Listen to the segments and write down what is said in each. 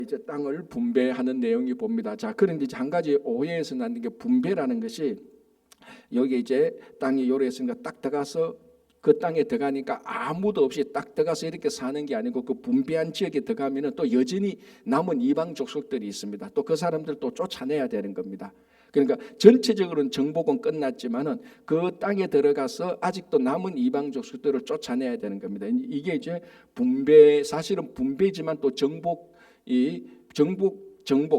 이제 땅을 분배하는 내용이 봅니다. 자, 그런데 이제 한 가지 오해에서 나는 게 분배라는 것이 여기 이제 땅이 요래했으니까 딱 들어가서 그 땅에 들어가니까 아무도 없이 딱 들어가서 이렇게 사는 게 아니고 그 분배한 지역에 들어가면은 또 여전히 남은 이방 족속들이 있습니다. 또 그 사람들 또 쫓아내야 되는 겁니다. 그러니까 전체적으로는 정복은 끝났지만은 그 땅에 들어가서 아직도 남은 이방 족속들을 쫓아내야 되는 겁니다. 이게 이제 분배, 사실은 분배지만 또 정복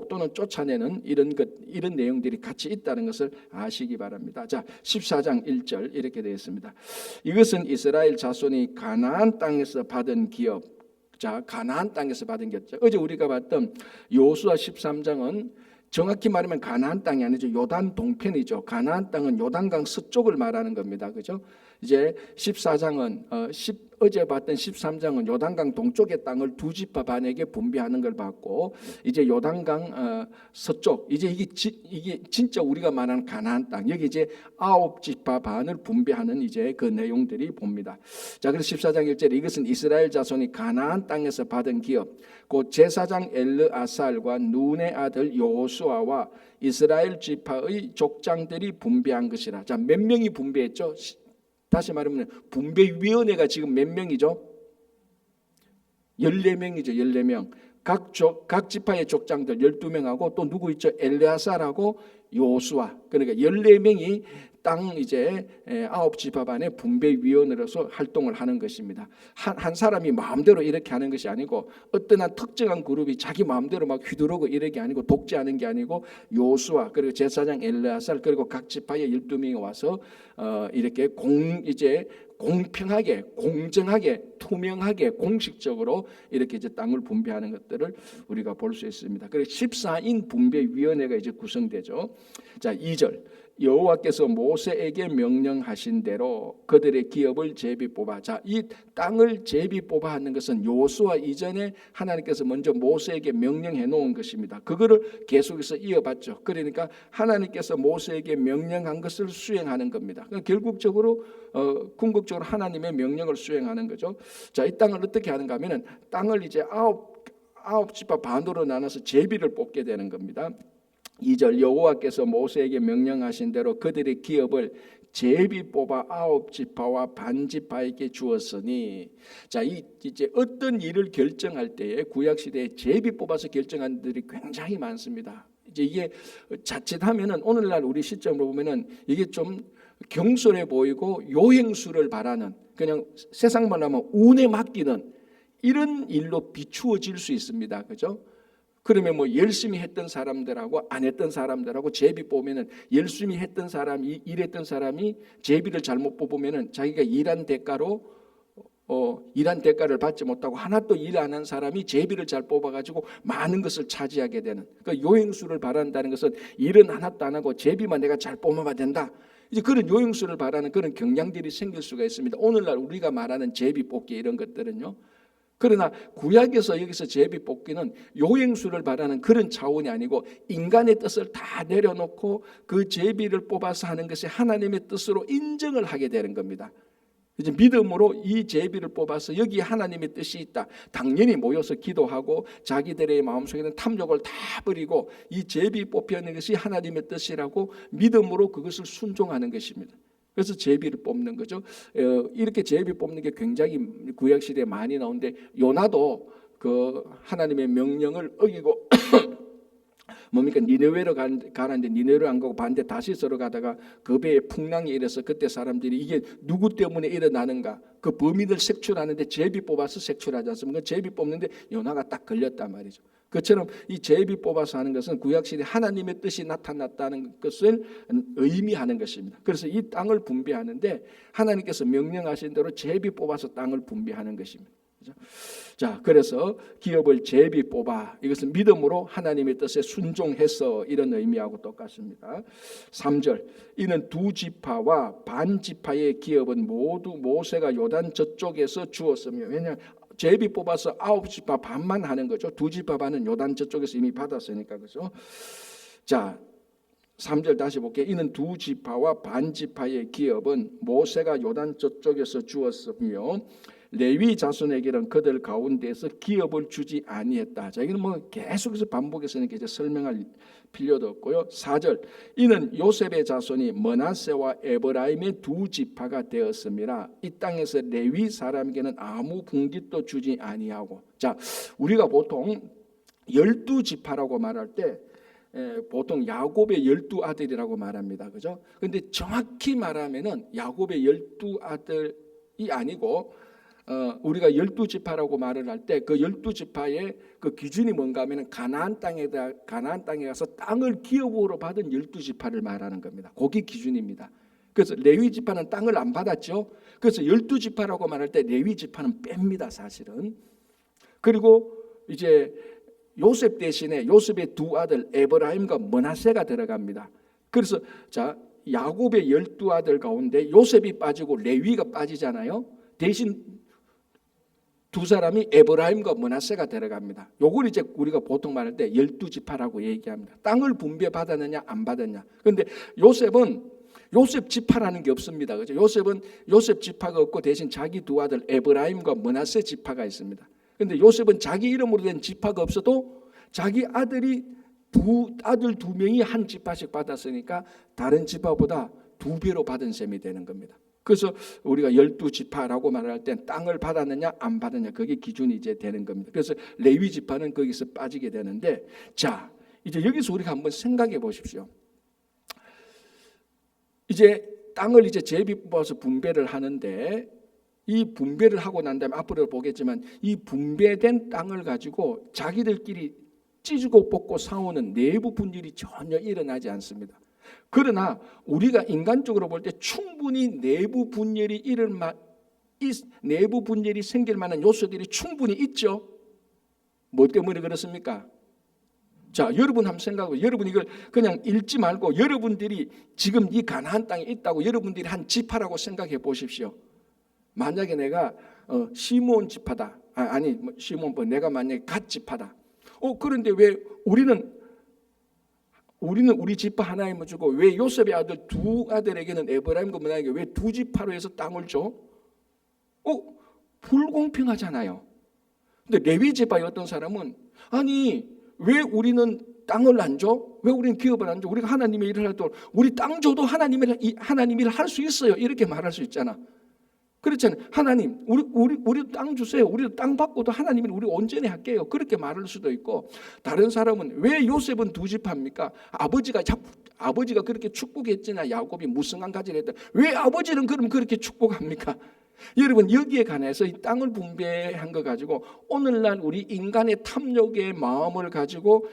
또는 쫓아내는 이런 내용들이 같이 있다는 것을 아시기 바랍니다. 자, 14장 1절 이렇게 되어 있습니다. 이것은 이스라엘 자손이 가나안 땅에서 받은 기업. 자, 가나안 땅에서 받은 기업. 어제 우리가 봤던 여호수아 13장은 정확히 말하면 가나안 땅이 아니죠. 요단 동편이죠. 가나안 땅은 요단강 서쪽을 말하는 겁니다. 그죠? 이제 14장은 어제 봤던 13장은 요단강 동쪽의 땅을 두 지파 반에게 분배하는 걸 봤고, 이제 요단강 서쪽, 이제 이게 진짜 우리가 말하는 가나안 땅, 여기 이제 9지파 반을 분배하는 이제 그 내용들이 봅니다. 자, 그래서 14장 1절에 이것은 이스라엘 자손이 가나안 땅에서 받은 기업, 곧 제사장 엘르아살과 눈의 아들 여호수아와 이스라엘 지파의 족장들이 분배한 것이라. 자, 몇 명이 분배했죠? 다시 말하면 분배위원회가 지금 몇 명이죠? 14명이죠. 14명. 각 지파의 족장들 12명하고 또 누구 있죠? 엘르아살하고 여호수아. 그러니까 14명이 땅 이제 9지파 반의 분배위원으로서 활동을 하는 것입니다. 한 사람이 마음대로 이렇게 하는 것이 아니고 어떤 한 특정한 그룹이 자기 마음대로 막 휘두르고 이렇게 아니고 독재하는 게 아니고 여호수아 그리고 제사장 엘르아살 그리고 각 지파의 12명이 와서 이렇게 이제 공평하게, 공정하게, 투명하게, 공식적으로 이렇게 이제 땅을 분배하는 것들을 우리가 볼 수 있습니다. 그래서 14인 분배위원회가 이제 구성되죠. 자, 2절. 여호와께서 모세에게 명령하신 대로 그들의 기업을 제비 뽑아. 자, 이 땅을 제비 뽑아 하는 것은 여호수아 이전에 하나님께서 먼저 모세에게 명령해 놓은 것입니다. 그거를 계속해서 이어봤죠. 그러니까 하나님께서 모세에게 명령한 것을 수행하는 겁니다. 그러니까 결국적으로 궁극적으로 하나님의 명령을 수행하는 거죠. 자, 이 땅을 어떻게 하는가 하면은 땅을 이제 아홉 지파 반으로 나눠서 제비를 뽑게 되는 겁니다. 2절 여호와께서 모세에게 명령하신 대로 그들의 기업을 제비 뽑아 9지파와 반지파에게 주었으니. 자, 이제 어떤 일을 결정할 때에 구약 시대에 제비 뽑아서 결정한 들이 굉장히 많습니다. 이제 이게 자칫하면은 오늘날 우리 시점으로 보면은 이게 좀 경솔해 보이고 요행수를 바라는 그냥 세상만 하면 운에 맡기는 이런 일로 비추어질 수 있습니다. 그죠? 그러면 뭐 열심히 했던 사람들하고 안 했던 사람들하고 제비 뽑으면은 열심히 했던 사람이 일했던 사람이 제비를 잘못 뽑으면은 자기가 일한 대가로 일한 대가를 받지 못하고 하나도 일 안 한 사람이 제비를 잘 뽑아가지고 많은 것을 차지하게 되는. 그러니까 요행수를 바란다는 것은 일은 하나도 안 하고 제비만 내가 잘 뽑아야 된다. 이제 그런 요행수를 바라는 그런 경향들이 생길 수가 있습니다. 오늘날 우리가 말하는 제비 뽑기 이런 것들은요. 그러나 구약에서 여기서 제비 뽑기는 요행수를 바라는 그런 차원이 아니고 인간의 뜻을 다 내려놓고 그 제비를 뽑아서 하는 것이 하나님의 뜻으로 인정을 하게 되는 겁니다. 이제 믿음으로 이 제비를 뽑아서 여기 하나님의 뜻이 있다. 당연히 모여서 기도하고 자기들의 마음속에는 탐욕을 다 버리고 이 제비 뽑히는 것이 하나님의 뜻이라고 믿음으로 그것을 순종하는 것입니다. 그래서 제비를 뽑는 거죠. 이렇게 제비 뽑는 게 굉장히 구약 시대에 많이 나오는데 요나도 그 하나님의 명령을 어기고 뭡니까 니느웨로 가라는데 니느웨로 안 가고 반대 다시서로 가다가 그 배에 풍랑이 일어서 그때 사람들이 이게 누구 때문에 일어나는가 그 범인을 색출하는데 제비 뽑아서 색출하지 않습니까? 제비 뽑는데 요나가 딱 걸렸단 말이죠. 그처럼 이 제비 뽑아서 하는 것은 구약시대 하나님의 뜻이 나타났다는 것을 의미하는 것입니다. 그래서 이 땅을 분배하는데 하나님께서 명령하신 대로 제비 뽑아서 땅을 분배하는 것입니다. 그렇죠? 자, 그래서 기업을 제비 뽑아 이것은 믿음으로 하나님의 뜻에 순종해서 이런 의미하고 똑같습니다. 3절 이는 두 지파와 반 지파의 기업은 모두 모세가 요단 저쪽에서 주었으며 왜냐하면 제비 뽑아서 9지파 반만 하는 거죠. 두 지파 반은 요단 저쪽에서 이미 받았으니까 그죠. 자, 3절 다시 볼게요. 이는 두 지파와 반 지파의 기업은 모세가 요단 저쪽에서 주었으며 레위 자손에게는 그들 가운데서 기업을 주지 아니했다. 자, 이건 뭐 계속해서 반복해서 이제 설명할 필요도 없고요. 4절, 이는 요셉의 자손이 므낫세와 에브라임의 두 지파가 되었음이라. 이 땅에서 레위 사람에게는 아무 분깃도 주지 아니하고. 자, 우리가 보통 12지파라고 말할 때 보통 야곱의 12아들이라고 말합니다. 그죠? 근데 정확히 말하면은 야곱의 12아들이 아니고 우리가 12지파라고 말을 할 때 그 12지파의 그 기준이 뭔가 하면은 가나안 땅에 가서 땅을 기업으로 받은 12지파를 말하는 겁니다. 그게 기준입니다. 그래서 레위 지파는 땅을 안 받았죠. 그래서 12지파라고 말할 때 레위 지파는 뺍니다, 사실은. 그리고 이제 요셉 대신에 요셉의 두 아들 에브라임과 므낫세가 들어갑니다. 그래서 자, 야곱의 12아들 가운데 요셉이 빠지고 레위가 빠지잖아요. 대신 두 사람이 에브라임과 므낫세가 들어갑니다. 요걸 이제 우리가 보통 말할 때 12지파라고 얘기합니다. 땅을 분배 받았느냐 안 받았냐. 그런데 요셉은 요셉 지파라는 게 없습니다. 그죠? 요셉은 요셉 지파가 없고 대신 자기 두 아들 에브라임과 므낫세 지파가 있습니다. 그런데 요셉은 자기 이름으로 된 지파가 없어도 자기 아들이 아들 두 명이 한 지파씩 받았으니까 다른 지파보다 두 배로 받은 셈이 되는 겁니다. 그래서 우리가 12지파라고 말할 땐 땅을 받았느냐 안 받았느냐 그게 기준이 이제 되는 겁니다. 그래서 레위 지파는 거기서 빠지게 되는데, 자, 이제 여기서 우리가 한번 생각해 보십시오. 이제 땅을 이제 제비 뽑아서 분배를 하는데, 이 분배를 하고 난 다음에 앞으로 보겠지만 이 분배된 땅을 가지고 자기들끼리 찢고 뽑고 싸우는 내부 분열이 전혀 일어나지 않습니다. 그러나 우리가 인간적으로 볼 때 충분히 내부 분열이 생길 만한 요소들이 충분히 있죠. 뭐 때문에 그렇습니까? 자, 여러분 한번 생각해보세요. 여러분 이걸 그냥 읽지 말고 여러분들이 지금 이 가나안 땅에 있다고 여러분들이 한 지파라고 생각해 보십시오. 만약에 내가 시므온 지파다. 시므온 내가 만약에 갓 지파다. 그런데 왜 우리는 우리 지파 하나님을 주고 왜 요셉의 아들 두 아들에게는 에브라임과 므낫세에게 왜 두 지파로 해서 땅을 줘? 불공평하잖아요. 근데 레위 지파의 어떤 사람은 아니 왜 우리는 땅을 안 줘? 왜 우리는 기업을 안 줘? 우리가 하나님의 일을 할 때 우리 땅 줘도 하나님의 일을 할 수 있어요. 이렇게 말할 수 있잖아. 그렇잖아요. 하나님, 우리도 땅 주세요. 우리도 땅 받고도 하나님이 우리 온전히 할게요. 그렇게 말할 수도 있고, 다른 사람은 왜 요셉은 두 지파입니까? 아버지가 그렇게 축복했잖아. 야곱이 무성한 가지를 했다. 왜 아버지는 그럼 그렇게 축복합니까? 여러분 여기에 관해서 이 땅을 분배한 거 가지고 오늘날 우리 인간의 탐욕의 마음을 가지고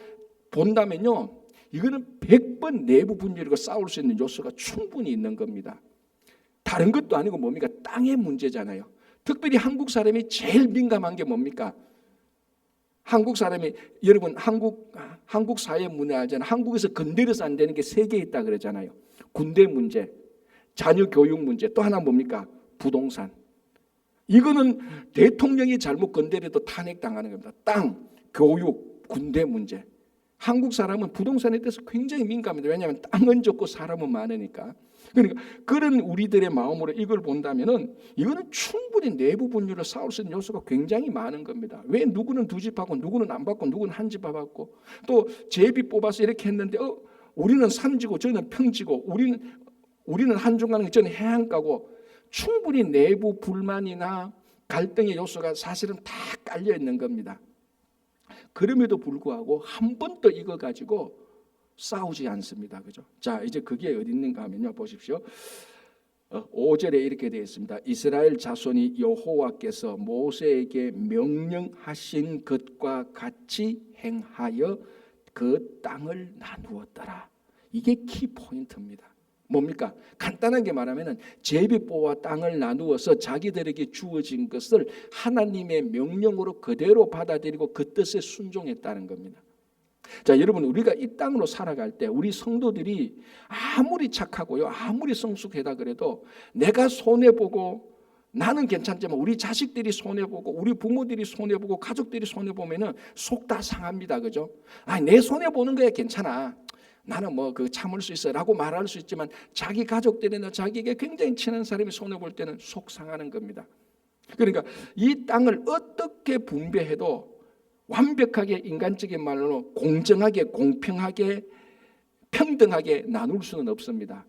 본다면요, 이거는 100번 내부 분열과 싸울 수 있는 요소가 충분히 있는 겁니다. 다른 것도 아니고 뭡니까? 땅의 문제잖아요. 특별히 한국 사람이 제일 민감한 게 뭡니까? 한국 사람이 여러분 한국 사회 문화 알잖아요. 한국에서 건드려서 안 되는 게 3개 있다 그러잖아요. 군대 문제, 자녀 교육 문제, 또 하나 뭡니까? 부동산. 이거는 대통령이 잘못 건드려도 탄핵당하는 겁니다. 땅, 교육, 군대 문제. 한국 사람은 부동산에 대해서 굉장히 민감합니다. 왜냐하면 땅은 적고 사람은 많으니까. 그러니까 그런 우리들의 마음으로 이걸 본다면은 이거는 충분히 내부 분열로 싸울 수 있는 요소가 굉장히 많은 겁니다. 왜 누구는 두 집 받고 누구는 안 받고 누구는 한 집 받고 또 제비 뽑아서 이렇게 했는데 우리는 산지고 저는 평지고 우리는 한중간에 저는 해안가고 충분히 내부 불만이나 갈등의 요소가 사실은 다 깔려 있는 겁니다. 그럼에도 불구하고 한 번도 이거 가지고 싸우지 않습니다. 그죠? 자, 이제 그게 어디 있는가 하면요. 보십시오. 5절에 이렇게 되어 있습니다. 이스라엘 자손이 여호와께서 모세에게 명령하신 것과 같이 행하여 그 땅을 나누었더라. 이게 키포인트입니다. 뭡니까? 간단하게 말하면 제비포와 땅을 나누어서 자기들에게 주어진 것을 하나님의 명령으로 그대로 받아들이고 그 뜻에 순종했다는 겁니다. 자, 여러분 우리가 이 땅으로 살아갈 때 우리 성도들이 아무리 착하고요, 아무리 성숙하다 그래도 내가 손해보고 나는 괜찮지만 우리 자식들이 손해보고 우리 부모들이 손해보고 가족들이 손해보면은 속 다 상합니다. 그죠? 내 손해보는 거야 괜찮아. 나는 참을 수 있어라고 말할 수 있지만 자기 가족들이나 자기에게 굉장히 친한 사람이 손해볼 때는 속 상하는 겁니다. 그러니까 이 땅을 어떻게 분배해도 완벽하게 인간적인 말로 공정하게, 공평하게, 평등하게 나눌 수는 없습니다.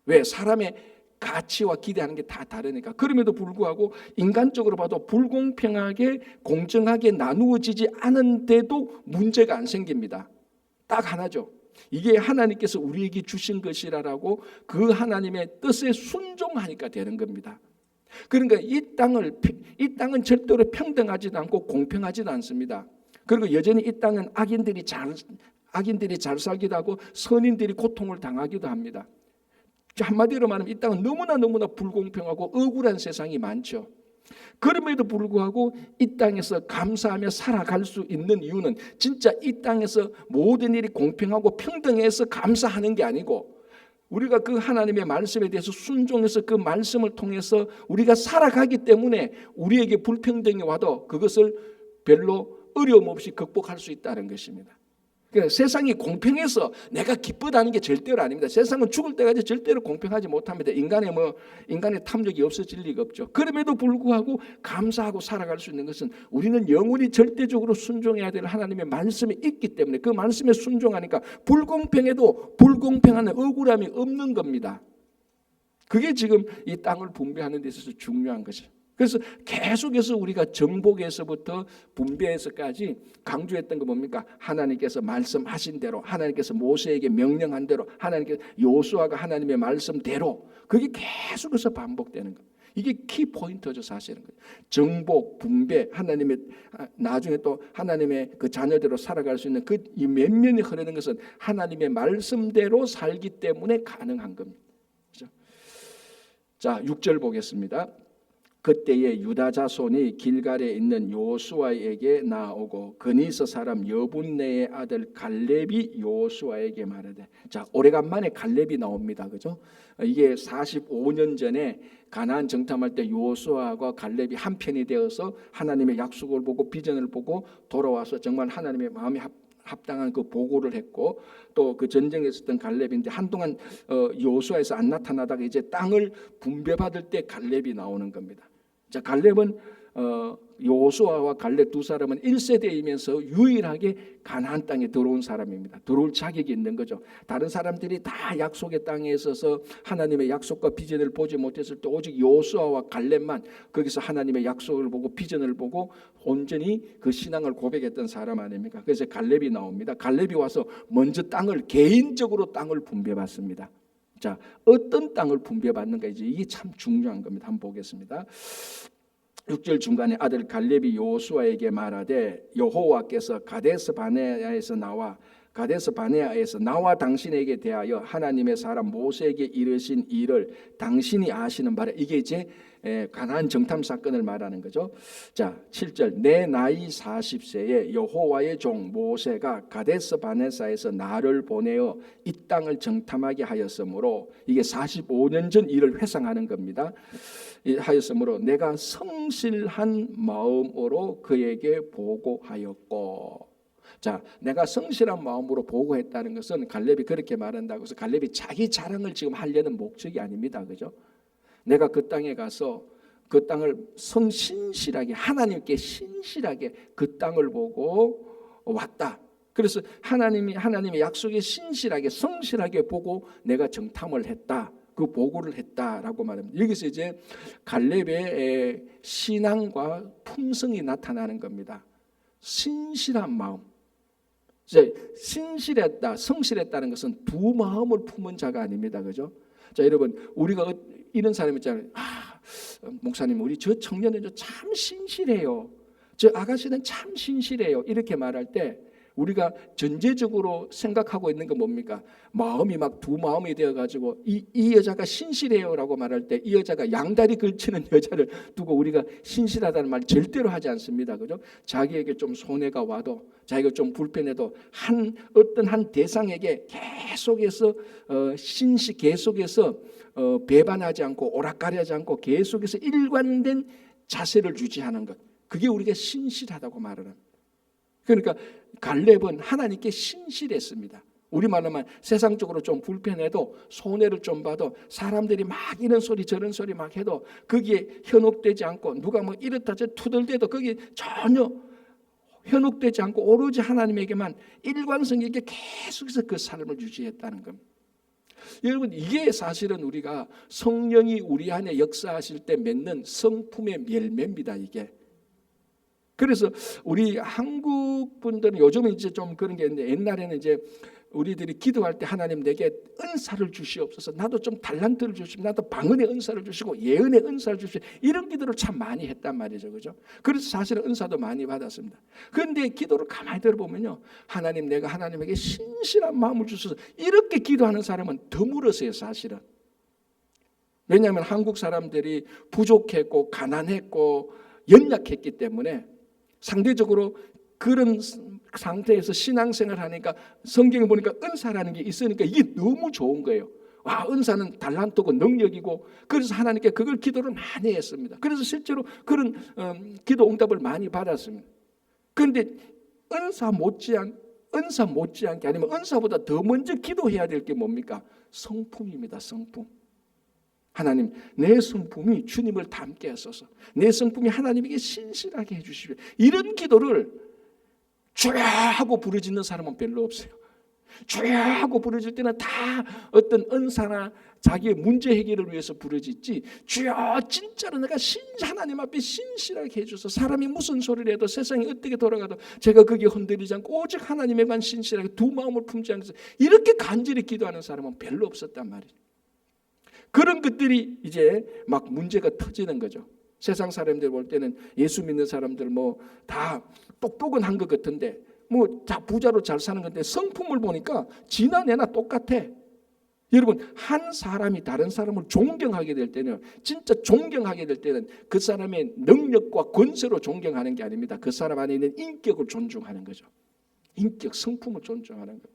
왜? 사람의 가치와 기대하는 게 다 다르니까. 그럼에도 불구하고 인간적으로 봐도 불공평하게 공정하게 나누어지지 않은데도 문제가 안 생깁니다. 딱 하나죠. 이게 하나님께서 우리에게 주신 것이라고 그 하나님의 뜻에 순종하니까 되는 겁니다. 그러니까 이 땅은 절대로 평등하지도 않고 공평하지도 않습니다. 그리고 여전히 이 땅은 악인들이 잘 살기도 하고 선인들이 고통을 당하기도 합니다. 한마디로 말하면 이 땅은 너무나 불공평하고 억울한 세상이 많죠. 그럼에도 불구하고 이 땅에서 감사하며 살아갈 수 있는 이유는 진짜 이 땅에서 모든 일이 공평하고 평등해서 감사하는 게 아니고 우리가 그 하나님의 말씀에 대해서 순종해서 그 말씀을 통해서 우리가 살아가기 때문에 우리에게 불평등이 와도 그것을 별로 어려움 없이 극복할 수 있다는 것입니다. 그러니까 세상이 공평해서 내가 기쁘다는 게 절대로 아닙니다. 세상은 죽을 때까지 절대로 공평하지 못합니다. 인간의 탐욕이 없어질 리가 없죠. 그럼에도 불구하고 감사하고 살아갈 수 있는 것은 우리는 영원히 절대적으로 순종해야 될 하나님의 말씀이 있기 때문에 그 말씀에 순종하니까 불공평해도 불공평한 억울함이 없는 겁니다. 그게 지금 이 땅을 분배하는 데 있어서 중요한 것이죠. 그래서 계속해서 우리가 정복에서부터 분배에서까지 강조했던 거 뭡니까? 하나님께서 말씀하신 대로, 하나님께서 모세에게 명령한 대로, 하나님께서 요수아가 하나님의 말씀대로 그게 계속해서 반복되는 거. 이게 키포인트죠, 사실은. 정복, 분배, 하나님의 나중에 또 하나님의 그 자녀대로 살아갈 수 있는 그 이 면면이 흐르는 것은 하나님의 말씀대로 살기 때문에 가능한 겁니다. 그렇죠? 자, 6절 보겠습니다. 그때에 유다 자손이 길갈에 있는 요수아에게 나오고 그니스 사람 여분네의 아들 갈렙이 요수아에게 말하되, 자, 오래간만에 갈렙이 나옵니다. 그죠? 이게 45년 전에 가나안 정탐할 때 요수아와 갈렙이 한 편이 되어서 하나님의 약속을 보고 비전을 보고 돌아와서 정말 하나님의 마음에 합당한 그 보고를 했고 또 그 전쟁에 있었던 갈렙인데 한동안 요수아에서 안 나타나다가 이제 땅을 분배받을 때 갈렙이 나오는 겁니다. 자, 갈렙은 요수아와 갈렙 두 사람은 1세대이면서 유일하게 가나안 땅에 들어온 사람입니다. 들어올 자격이 있는 거죠. 다른 사람들이 다 약속의 땅에 있어서 하나님의 약속과 비전을 보지 못했을 때 오직 요수아와 갈렙만 거기서 하나님의 약속을 보고 비전을 보고 온전히 그 신앙을 고백했던 사람 아닙니까? 그래서 갈렙이 나옵니다. 갈렙이 와서 먼저 개인적으로 땅을 분배받습니다. 자, 어떤 땅을 분배받는가 이게 참 중요한 겁니다. 한번 보겠습니다. 6절 중간에 아들 갈렙이 요수아에게 말하되 여호와께서 가데스 바네아에서 나와 당신에게 대하여 하나님의 사람 모세에게 이르신 일을 당신이 아시는 바라. 이게 이제 가나안 정탐 사건을 말하는 거죠. 자, 7절 내 나이 40세에 여호와의 종 모세가 가데스 바네사에서 나를 보내어 이 땅을 정탐하게 하였으므로 이게 45년 전 일을 회상하는 겁니다. 하였으므로 내가 성실한 마음으로 그에게 보고하였고, 자, 내가 성실한 마음으로 보고했다는 것은 갈렙이 그렇게 말한다고 해서 갈렙이 자기 자랑을 지금 하려는 목적이 아닙니다. 그죠? 내가 그 땅에 가서 그 땅을 성신실하게 하나님께 신실하게 그 땅을 보고 왔다. 그래서 하나님의 약속에 신실하게 성실하게 보고 내가 정탐을 했다. 그 보고를 했다라고 말합니다. 여기서 이제 갈렙의 신앙과 품성이 나타나는 겁니다. 신실한 마음. 신실했다, 성실했다는 것은 두 마음을 품은 자가 아닙니다. 그죠? 자, 여러분, 우리가 이런 사람 있잖아요. 목사님, 우리 저 청년은 참 신실해요. 저 아가씨는 참 신실해요. 이렇게 말할 때 우리가 전제적으로 생각하고 있는 건 뭡니까? 마음이 막 두 마음이 되어가지고 이 여자가 신실해요라고 말할 때 이 여자가 양다리 걸치는 여자를 두고 우리가 신실하다는 말 절대로 하지 않습니다. 그죠? 자기에게 좀 손해가 와도 자기가 좀 불편해도 어떤 한 대상에게 계속해서 계속해서 배반하지 않고 오락가리하지 않고 계속해서 일관된 자세를 유지하는 것, 그게 우리가 신실하다고 말을 합니다. 그러니까 갈렙은 하나님께 신실했습니다. 우리말로 하면 세상적으로 좀 불편해도 손해를 좀 봐도 사람들이 막 이런 소리 저런 소리 막 해도 거기에 현혹되지 않고 누가 뭐 이렇다 저 투덜대도 거기에 전혀 현혹되지 않고 오로지 하나님에게만 일관성 있게 계속해서 그 삶을 유지했다는 겁니다. 여러분, 이게 사실은 우리가 성령이 우리 안에 역사하실 때 맺는 성품의 열매입니다. 이게. 그래서 우리 한국 분들은 요즘은 이제 좀 그런 게 있는데, 옛날에는 이제 우리들이 기도할 때 하나님 내게 은사를 주시옵소서, 나도 좀 달란트를 주시고, 나도 방언의 은사를 주시고 예언의 은사를 주시고, 이런 기도를 참 많이 했단 말이죠. 그죠? 그래서 사실은 은사도 많이 받았습니다. 그런데 기도를 가만히 들어보면요, 하나님 내가 하나님에게 신실한 마음을 주셔서, 이렇게 기도하는 사람은 드물었어요. 사실은. 왜냐하면 한국 사람들이 부족했고 가난했고 연약했기 때문에 상대적으로 그런 상태에서 신앙생활을 하니까 성경에 보니까 은사라는 게 있으니까 이게 너무 좋은 거예요. 와, 은사는 달란트고 능력이고, 그래서 하나님께 그걸 기도를 많이 했습니다. 그래서 실제로 그런 기도 응답을 많이 받았습니다. 그런데 은사 못지않게 아니면 은사보다 더 먼저 기도해야 될 게 뭡니까? 성품입니다. 성품. 하나님, 내 성품이 주님을 닮게 하소서. 내 성품이 하나님에게 신실하게 해주시오. 이런 기도를 주여 하고 부르짖는 사람은 별로 없어요. 주여 하고 부르짖을 때는 다 어떤 은사나 자기의 문제 해결을 위해서 부르짖지, 주여 진짜로 내가 하나님 앞에 신실하게 해줘서 사람이 무슨 소리를 해도 세상이 어떻게 돌아가도 제가 거기에 흔들리지 않고 오직 하나님에만 신실하게 두 마음을 품지 않고 이렇게 간절히 기도하는 사람은 별로 없었단 말이에요. 그런 것들이 이제 막 문제가 터지는 거죠. 세상 사람들 볼 때는 예수 믿는 사람들 뭐 다 똑똑은 한 것 같은데 뭐 다 부자로 잘 사는 건데 성품을 보니까 지나 내나 똑같아. 여러분, 한 사람이 다른 사람을 존경하게 될 때는, 진짜 존경하게 될 때는 그 사람의 능력과 권세로 존경하는 게 아닙니다. 그 사람 안에 있는 인격을 존중하는 거죠. 인격, 성품을 존중하는 거예요.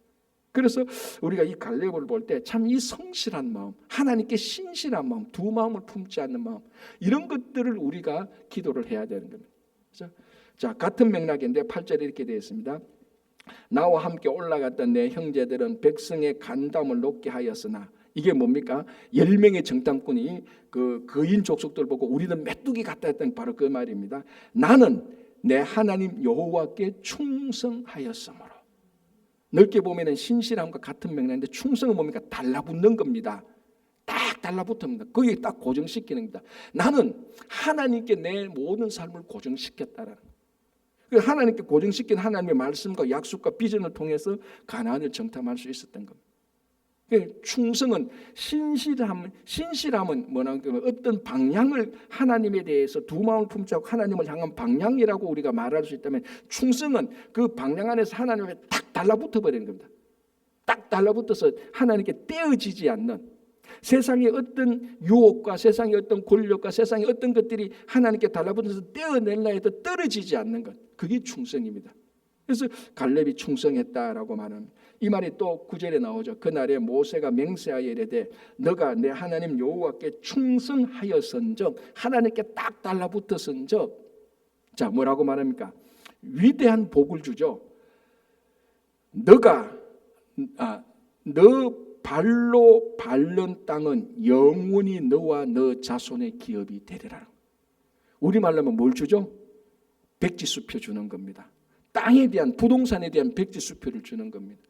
그래서 우리가 이 갈렙을 볼 때 참 이 성실한 마음, 하나님께 신실한 마음, 두 마음을 품지 않는 마음, 이런 것들을 우리가 기도를 해야 되는 겁니다. 그렇죠? 자, 같은 맥락인데 8절에 이렇게 되어 있습니다. 나와 함께 올라갔던 내 형제들은 백성의 간담을 높게 하였으나, 이게 뭡니까? 10명의 정탐꾼이 그 거인 족속들 보고 우리는 메뚜기 같다 했던 바로 그 말입니다. 나는 내 하나님 여호와께 충성하였으므로. 넓게 보면은 신실함과 같은 맥락인데, 충성은 뭡니까? 달라붙는 겁니다. 딱 달라붙습니다. 거기에 딱 고정시키는 겁니다. 나는 하나님께 내 모든 삶을 고정시켰다라는 거예요. 하나님께 고정시킨 하나님의 말씀과 약속과 비전을 통해서 가나안을 정탐할 수 있었던 겁니다. 충성은 신실함은 뭐냐면 어떤 방향을, 하나님에 대해서 두 마음을 품지 않고 하나님을 향한 방향이라고 우리가 말할 수 있다면, 충성은 그 방향 안에서 하나님에 딱 달라붙어 버리는 겁니다. 딱 달라붙어서 하나님께 떼어지지 않는, 세상의 어떤 유혹과 세상의 어떤 권력과 세상의 어떤 것들이 하나님께 달라붙어서 떼어낼라 해도 떨어지지 않는 것, 그게 충성입니다. 그래서 갈렙이 충성했다라고 말합니다. 이 말이 또 9절에 나오죠. 그날에 모세가 맹세하여 이르되 너가 내 하나님 여호와께 충성하였은즉, 하나님께 딱 달라붙었은즉, 자, 뭐라고 말합니까? 위대한 복을 주죠. 너 발로 밟는 땅은 영원히 너와 너 자손의 기업이 되리라. 우리말로 하면 뭘 주죠? 백지수표 주는 겁니다. 땅에 대한, 부동산에 대한 백지수표를 주는 겁니다.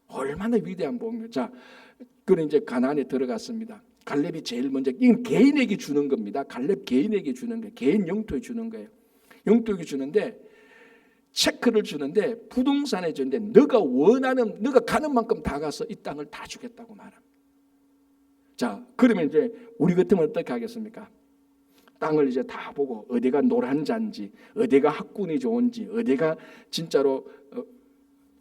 얼마나 위대한 복입니까? 자, 그는 이제 가나안에 들어갔습니다. 갈렙이 제일 먼저, 이건 개인에게 주는 겁니다. 갈렙 개인에게 주는 거예요. 개인 영토에 주는 거예요. 영토에 주는데, 체크를 주는데, 부동산에 주는데, 너가 원하는, 너가 가는 만큼 다 가서 이 땅을 다 주겠다고 말합니다. 자, 그러면 이제 우리 같으면 어떻게 하겠습니까? 땅을 이제 다 보고 어디가 노란 잔지, 어디가 학군이 좋은지, 어디가 진짜로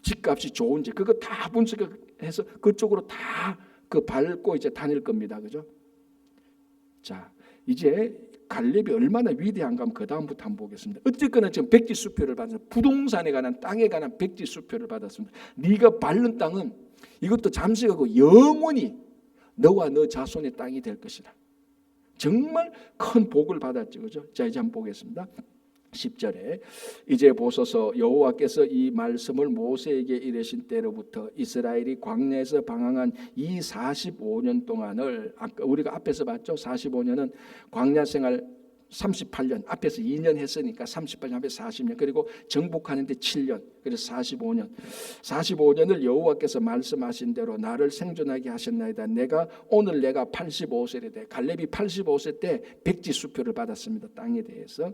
집값이 좋은지, 그거 다 분석해서 그쪽으로 다 그 밟고 이제 다닐 겁니다. 그죠? 자, 이제 갈렙이 얼마나 위대한가 하면 그 다음부터 한번 보겠습니다. 어쨌거나 지금 백지수표를 받았습니다. 부동산에 관한, 땅에 관한 백지수표를 받았습니다. 네가 밟는 땅은 이것도 잠시 가고 영원히 너와 너 자손의 땅이 될 것이다. 정말 큰 복을 받았죠. 그죠? 자, 이제 한번 보겠습니다. 10절에 이제 보소서 여호와께서 이 말씀을 모세에게 이르신 때로부터 이스라엘이 광야에서 방황한 이 45년 동안을 아까 우리가 앞에서 봤죠. 45년은 광야 생활 38년 앞에서 2년 했으니까 38년 앞에 40년 그리고 정복하는데 7년 그래서 45년을 여호와께서 말씀하신 대로 나를 생존하게 하셨나이다. 오늘 내가 85세에 돼 갈렙이 85세 때 백지 수표를 받았습니다. 땅에 대해서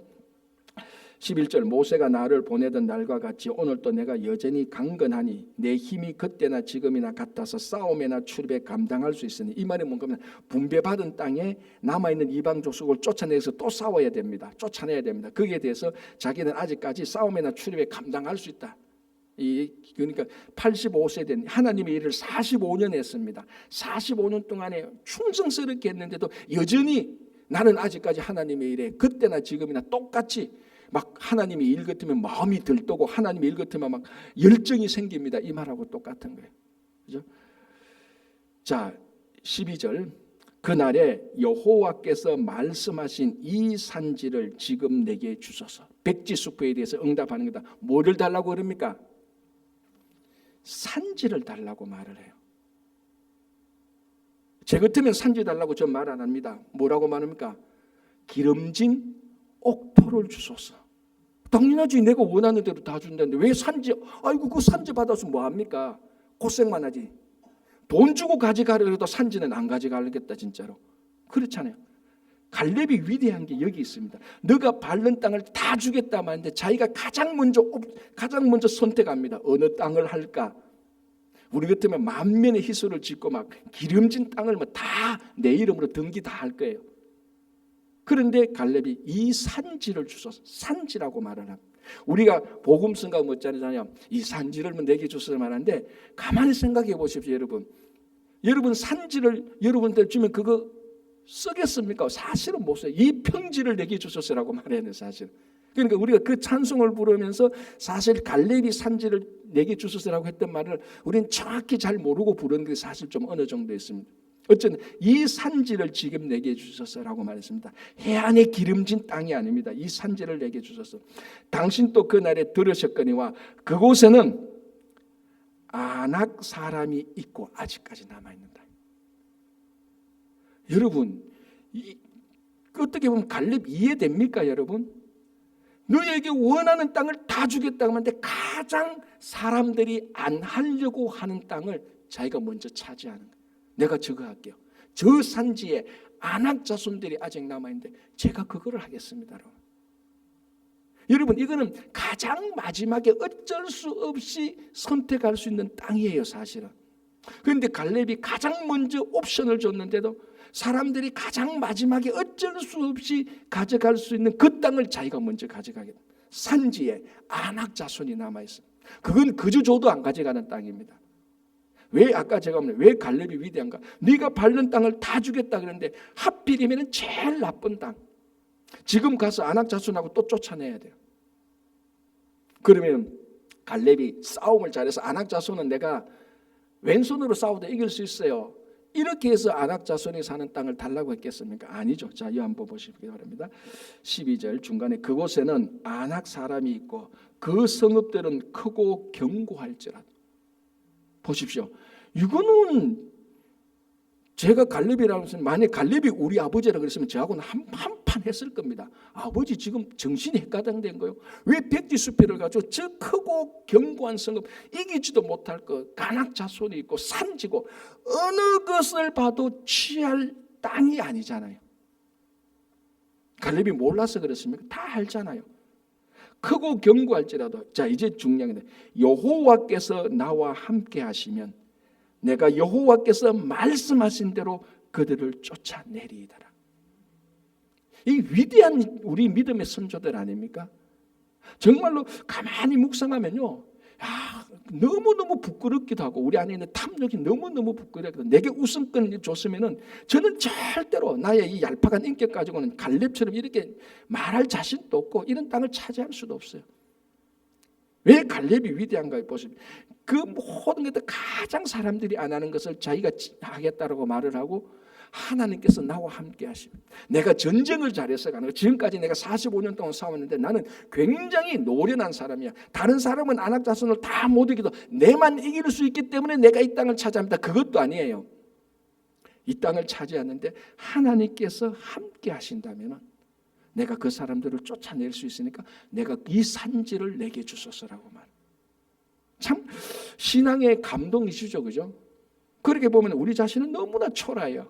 11절 모세가 나를 보내던 날과 같이 오늘도 내가 여전히 강건하니 내 힘이 그때나 지금이나 같아서 싸움이나 출입에 감당할 수 있으니 이 말이 뭔가 하면 분배받은 땅에 남아있는 이방 족속을 쫓아내서 또 싸워야 됩니다. 쫓아내야 됩니다. 거기에 대해서 자기는 아직까지 싸움이나 출입에 감당할 수 있다. 그러니까 85세 된 하나님의 일을 45년 했습니다. 45년 동안에 충성스럽게 했는데도 여전히 나는 아직까지 하나님의 일에 그때나 지금이나 똑같이 막 하나님의 일 같으면 마음이 들떠고 하나님의 일 같으면 막 열정이 생깁니다. 이 말하고 똑같은 거예요. 그죠? 자, 12절 그날에 여호와께서 말씀하신 이 산지를 지금 내게 주소서. 백지수표에 대해서 응답하는 거다. 뭐를 달라고 그럽니까? 산지를 달라고 말을 해요. 제 같으면 산지 달라고 전 말 안 합니다. 뭐라고 말합니까? 기름진 옥토를 주소서. 당연하지. 내가 원하는 대로 다 준다는데 왜 산지? 아이고 그 산지 받아서 뭐합니까? 고생만 하지. 돈 주고 가져가려 해도 산지는 안 가져가겠다 진짜로. 그렇잖아요. 갈렙이 위대한 게 여기 있습니다. 너가 밟는 땅을 다 주겠다 말인데 자기가 가장 먼저 선택합니다. 어느 땅을 할까? 우리 같으면 만면의 희소를 짓고 막 기름진 땅을 다 내 이름으로 등기 다 할 거예요. 그런데 갈렙이 이 산지를 주소서. 산지라고 말을 합니다. 우리가 복음성가 못잖아요. 이 산지를 내게 주소서 말하는데 가만히 생각해 보십시오. 여러분 산지를 여러분들 주면 그거 쓰겠습니까? 사실은 못 써요. 이 평지를 내게 주소서라고 말해야 돼요. 사실. 그러니까 우리가 그 찬송을 부르면서 사실 갈렙이 산지를 내게 주소서라고 했던 말을 우리는 정확히 잘 모르고 부르는 게 사실 좀 어느 정도 있습니다. 어쨌든 이 산지를 지금 내게 주소서라고 말했습니다. 해안의 기름진 땅이 아닙니다. 이 산지를 내게 주소서. 당신 또 그날에 들으셨거니와 그곳에는 아낙 사람이 있고 아직까지 남아있는다. 여러분 어떻게 보면 갈렙 이해됩니까 여러분? 너에게 원하는 땅을 다 주겠다고 하는데 가장 사람들이 안 하려고 하는 땅을 자기가 먼저 차지하는 거예요. 내가 저거 할게요. 저 산지에 아낙 자손들이 아직 남아있는데 제가 그거를 하겠습니다. 여러분 이거는 가장 마지막에 어쩔 수 없이 선택할 수 있는 땅이에요 사실은. 그런데 갈렙이 가장 먼저 옵션을 줬는데도 사람들이 가장 마지막에 어쩔 수 없이 가져갈 수 있는 그 땅을 자기가 먼저 가져가게 됩니다. 산지에 아낙 자손이 남아있습니다. 그건 그저 줘도 안 가져가는 땅입니다. 왜 아까 제가 말한 왜 갈렙이 위대한가? 네가 밟는 땅을 다 주겠다 그랬는데 하필이면 제일 나쁜 땅. 지금 가서 아낙 자손하고 또 쫓아내야 돼요. 그러면 갈렙이 싸움을 잘해서 아낙 자손은 내가 왼손으로 싸우다 이길 수 있어요. 이렇게 해서 아낙 자손이 사는 땅을 달라고 했겠습니까? 아니죠. 자, 이 한번 보시기 바랍니다. 12절 중간에 그곳에는 아낙 사람이 있고 그 성읍들은 크고 견고할지라도. 보십시오. 이거는 제가 갈렙이라고 하면 만약 갈렙이 우리 아버지라 그랬으면 저하고는 한판 했을 겁니다. 아버지 지금 정신이 헷가당된 거요. 왜 백지수표를 가지고 저 크고 견고한 성읍 이기지도 못할 것 가낙 자손이 있고 산지고 어느 것을 봐도 취할 땅이 아니잖아요. 갈렙이 몰라서 그렇습니까? 다 알잖아요. 크고 견고할지라도. 자 이제 중요한 게 여호와께서 나와 함께 하시면 내가 여호와께서 말씀하신 대로 그들을 쫓아내리이다라. 이 위대한 우리 믿음의 선조들 아닙니까? 정말로 가만히 묵상하면요, 야, 너무너무 부끄럽기도 하고 우리 안에 있는 탐욕이 너무너무 부끄럽기도 하고 내게 웃음권을 줬으면은 저는 절대로 나의 이 얄팍한 인격 가지고는 갈렙처럼 이렇게 말할 자신도 없고 이런 땅을 차지할 수도 없어요. 왜 갈렙이 위대한가 보십시오. 그 모든 것들 가장 사람들이 안 하는 것을 자기가 하겠다라고 말을 하고 하나님께서 나와 함께 하십니다. 내가 전쟁을 잘해서 가는 거. 지금까지 내가 45년 동안 싸웠는데 나는 굉장히 노련한 사람이야. 다른 사람은 안악 자손을 다 못 이기도 내만 이길 수 있기 때문에 내가 이 땅을 차지합니다. 그것도 아니에요. 이 땅을 차지하는데 하나님께서 함께 하신다면 내가 그 사람들을 쫓아낼 수 있으니까 내가 이 산지를 내게 주소서라고 말. 참 신앙의 감동이시죠, 그죠? 그렇게 보면 우리 자신은 너무나 초라해요.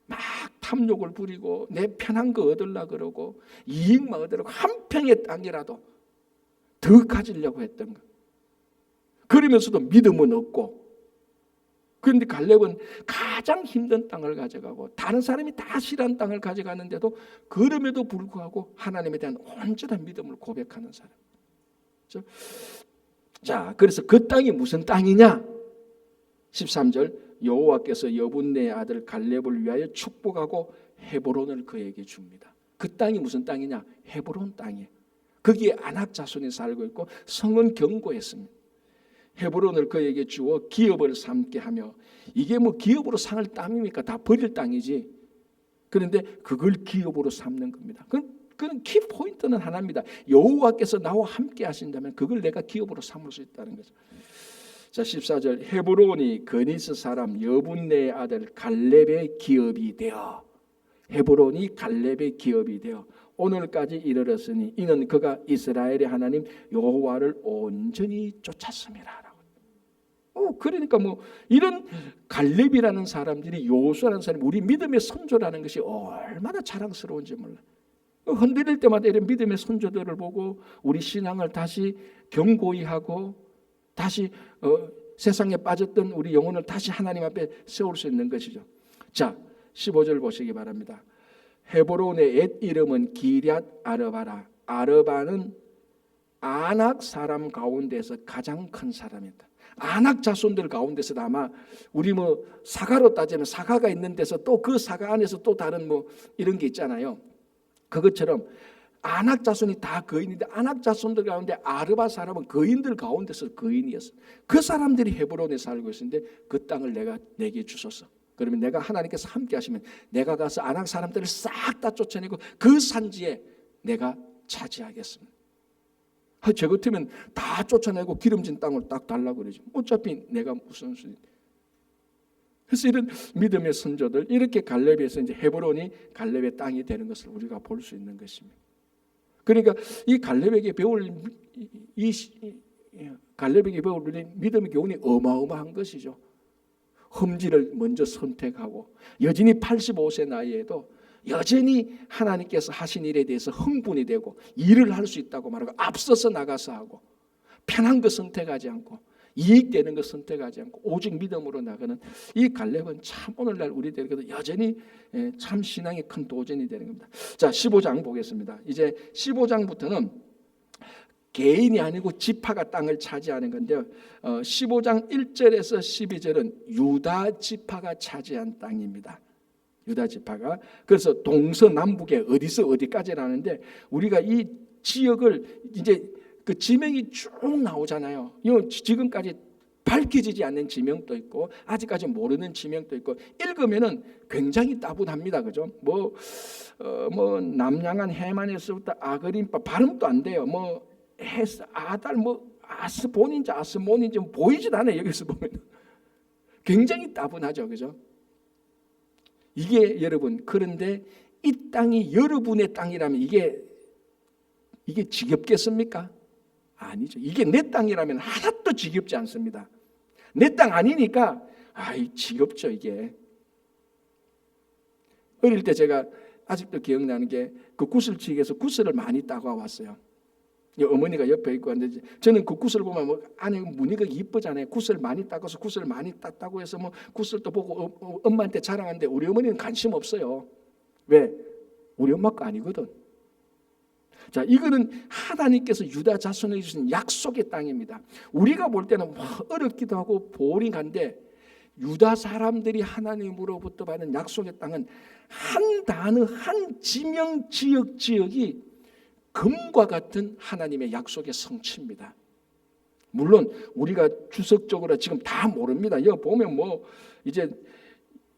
막 탐욕을 부리고 내 편한 거 얻으려고 그러고 이익만 얻으려고 한 평의 땅이라도 더 가지려고 했던 거. 그러면서도 믿음은 없고. 그런데 갈렙은 가장 힘든 땅을 가져가고 다른 사람이 다 싫어하는 땅을 가져가는데도 그럼에도 불구하고 하나님에 대한 온전한 믿음을 고백하는 사람. 자, 그래서 그 땅이 무슨 땅이냐? 13절 여호와께서 여분네의 아들 갈렙을 위하여 축복하고 헤브론을 그에게 줍니다. 그 땅이 무슨 땅이냐? 헤브론 땅이에요. 거기에 안악 자손이 살고 있고 성은 견고했습니다. 헤브론을 그에게 주어 기업을 삼게 하며 이게 뭐 기업으로 상을 땀입니까? 다 버릴 땅이지. 그런데 그걸 기업으로 삼는 겁니다. 그런 키 포인트는 하나입니다. 여호와께서 나와 함께 하신다면 그걸 내가 기업으로 삼을 수 있다는 거죠. 자, 14절 헤브론이 그니스 사람 여분네의 아들 갈렙의 기업이 되어 헤브론이 갈렙의 기업이 되어 오늘까지 이르렀으니 이는 그가 이스라엘의 하나님 여호와를 온전히 쫓았음이라. 그러니까 뭐 이런 갈렙이라는 사람들이 여호수아라는 사람이 우리 믿음의 선조라는 것이 얼마나 자랑스러운지 몰라. 흔들릴 때마다 이런 믿음의 선조들을 보고 우리 신앙을 다시 견고히 하고 다시 세상에 빠졌던 우리 영혼을 다시 하나님 앞에 세울 수 있는 것이죠. 자, 15절 보시기 바랍니다. 헤브론의 옛 이름은 기럇 아르바라. 아르바는 아낙 사람 가운데서 가장 큰 사람이다. 아낙 자손들 가운데서 아마 우리 뭐 사가로 따지면 사가가 있는 데서 또 그 사가 안에서 또 다른 뭐 이런 게 있잖아요. 그것처럼 아낙 자손이 다 거인인데 아낙 자손들 가운데 아르바 사람은 거인들 가운데서 거인이었어. 그 사람들이 헤브론에 살고 있었는데 그 땅을 내게 주소서. 그러면 내가 하나님께서 함께 하시면 내가 가서 아낙 사람들을 싹 다 쫓아내고 그 산지에 내가 차지하겠습니다. 저 같으면 다 쫓아내고 기름진 땅을 딱 달라고 그러죠. 어차피 내가 무슨 수인. 그래서 이런 믿음의 선조들 이렇게 갈렙에서 이제 헤브론이 갈렙의 땅이 되는 것을 우리가 볼 수 있는 것입니다. 그러니까 이 갈렙에게 배울 믿음의 교훈이 어마어마한 것이죠. 험지를 먼저 선택하고 여전히 85세 나이에도 여전히 하나님께서 하신 일에 대해서 흥분이 되고 일을 할 수 있다고 말하고 앞서서 나가서 하고 편한 거 선택하지 않고 이익되는 거 선택하지 않고 오직 믿음으로 나가는 이 갈렙은 참 오늘날 우리들에게도 여전히 참 신앙의 큰 도전이 되는 겁니다. 자, 15장 보겠습니다. 이제 15장부터는 개인이 아니고 지파가 땅을 차지하는 건데요. 15장 1절에서 12절은 유다 지파가 차지한 땅입니다. 유다 지파가. 그래서 동서남북에 어디서 어디까지라는데 우리가 이 지역을 이제 그 지명이 쭉 나오잖아요. 지금까지 밝혀지지 않는 지명도 있고 아직까지 모르는 지명도 있고 읽으면은 굉장히 따분합니다. 그죠? 뭐 남양안 해만에서부터 아그림바 발음도 안 돼요. 뭐 헤스 아달 뭐 아스본인지 아스몬인지 보이질 않아요. 여기서 보면 굉장히 따분하죠. 그죠? 이게 여러분, 그런데 이 땅이 여러분의 땅이라면 이게 지겹겠습니까? 아니죠. 이게 내 땅이라면 하나도 지겹지 않습니다. 내 땅 아니니까 지겹죠. 이게 어릴 때 제가 아직도 기억나는 게 그 구슬치기에서 구슬을 많이 따고 왔어요. 어머니가 옆에 있고 하는데 저는 그 구슬 보면 뭐 안에 무늬가 이쁘잖아요. 구슬 많이 닦아서 구슬 많이 땄다고 해서 뭐 구슬도 보고 엄마한테 자랑하는데 우리 어머니는 관심 없어요. 왜? 우리 엄마 거 아니거든. 자, 이거는 하나님께서 유다 자손에게 주신 약속의 땅입니다. 우리가 볼 때는 어렵기도 하고 보링한데 유다 사람들이 하나님으로부터 받은 약속의 땅은 한 단어, 한 지명, 지역이 금과 같은 하나님의 약속의 성취입니다. 물론 우리가 주석적으로 지금 다 모릅니다. 여기 보면 뭐 이제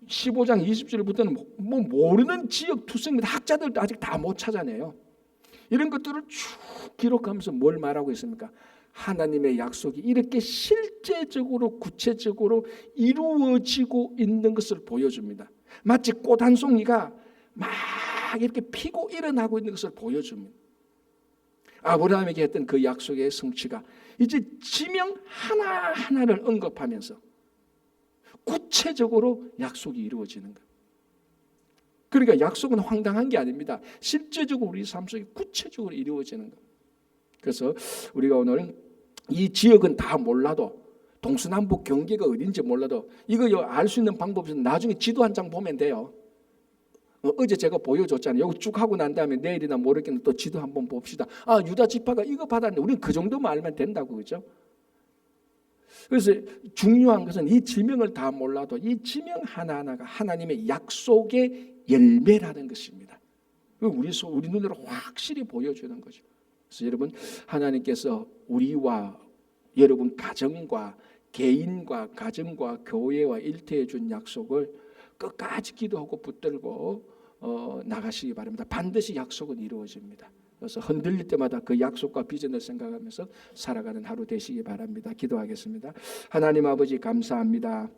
15장 20절부터는 뭐 모르는 지역 투성입니다. 학자들도 아직 다 못 찾아내요. 이런 것들을 쭉 기록하면서 뭘 말하고 있습니까? 하나님의 약속이 이렇게 실제적으로 구체적으로 이루어지고 있는 것을 보여줍니다. 마치 꽃 한 송이가 막 이렇게 피고 일어나고 있는 것을 보여줍니다. 아브라함에게 했던 그 약속의 성취가 이제 지명 하나하나를 언급하면서 구체적으로 약속이 이루어지는 거예요. 그러니까 약속은 황당한 게 아닙니다. 실제적으로 우리 삶 속에 구체적으로 이루어지는 거예요. 그래서 우리가 오늘 이 지역은 다 몰라도 동서남북 경계가 어딘지 몰라도 이거 알 수 있는 방법은 나중에 지도 한 장 보면 돼요. 어제 제가 보여줬잖아요. 여기 쭉 하고 난 다음에 내일이나 모레겠는데 또 지도 한번 봅시다. 아, 유다 지파가 이거 받았는데 우리는 그 정도만 알면 된다고, 그죠? 그래서 중요한 것은 이 지명을 다 몰라도 이 지명 하나하나가 하나님의 약속의 열매라는 것입니다. 우리 눈으로 확실히 보여주는 거죠. 그래서 여러분, 하나님께서 우리와 여러분 가정과 개인과 가정과 교회와 일터에 준 약속을 끝까지 기도하고 붙들고 나가시기 바랍니다. 반드시 약속은 이루어집니다. 그래서 흔들릴 때마다 그 약속과 비전을 생각하면서 살아가는 하루 되시기 바랍니다. 기도하겠습니다. 하나님 아버지 감사합니다.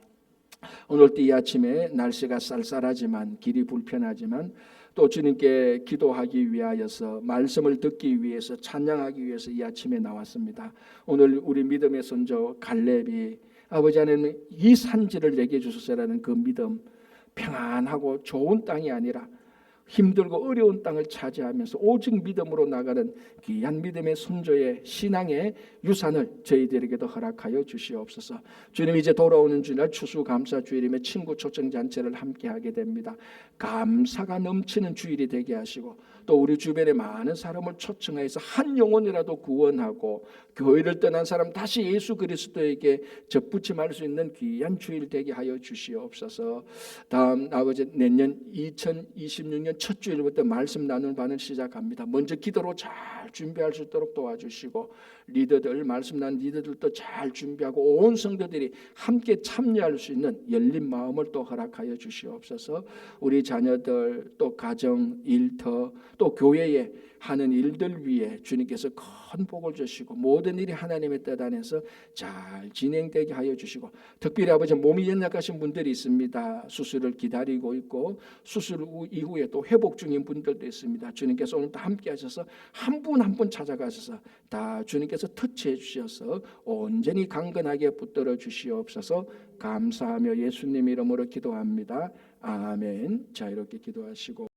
오늘도 이 아침에 날씨가 쌀쌀하지만 길이 불편하지만 또 주님께 기도하기 위하여서 말씀을 듣기 위해서 찬양하기 위해서 이 아침에 나왔습니다. 오늘 우리 믿음의 선조 갈렙이 아버지 하나님 이 산지를 내게 주소서라는 그 믿음, 평안하고 좋은 땅이 아니라 힘들고 어려운 땅을 차지하면서 오직 믿음으로 나가는 귀한 믿음의 선조의 신앙의 유산을 저희들에게도 허락하여 주시옵소서. 주님, 이제 돌아오는 주날 추수감사주일이며 친구 초청잔치를 함께하게 됩니다. 감사가 넘치는 주일이 되게 하시고 또 우리 주변에 많은 사람을 초청해서 한 영혼이라도 구원하고 교회를 떠난 사람 다시 예수 그리스도에게 접붙임할 수 있는 귀한 주일 되게 하여 주시옵소서. 다음 아버지 내년 2026년 첫 주일부터 말씀 나눌 반을 시작합니다. 먼저 기도로 잘 준비할 수 있도록 도와주시고 리더들 말씀 나눈 리더들도 잘 준비하고 온 성도들이 함께 참여할 수 있는 열린 마음을 또 허락하여 주시옵소서. 우리 자녀들 또 가정 일터 또 교회에 하는 일들 위에 주님께서 큰 복을 주시고 모든 일이 하나님의 뜻 안에서 잘 진행되게 하여 주시고 특별히 아버지 몸이 연약하신 분들이 있습니다. 수술을 기다리고 있고 수술 이후에 또 회복 중인 분들도 있습니다. 주님께서 오늘도 함께 하셔서 한 분 한 분 찾아가셔서 다 주님께서 터치해 주셔서 온전히 강건하게 붙들어 주시옵소서. 감사하며 예수님 이름으로 기도합니다. 아멘. 자, 이렇게 기도하시고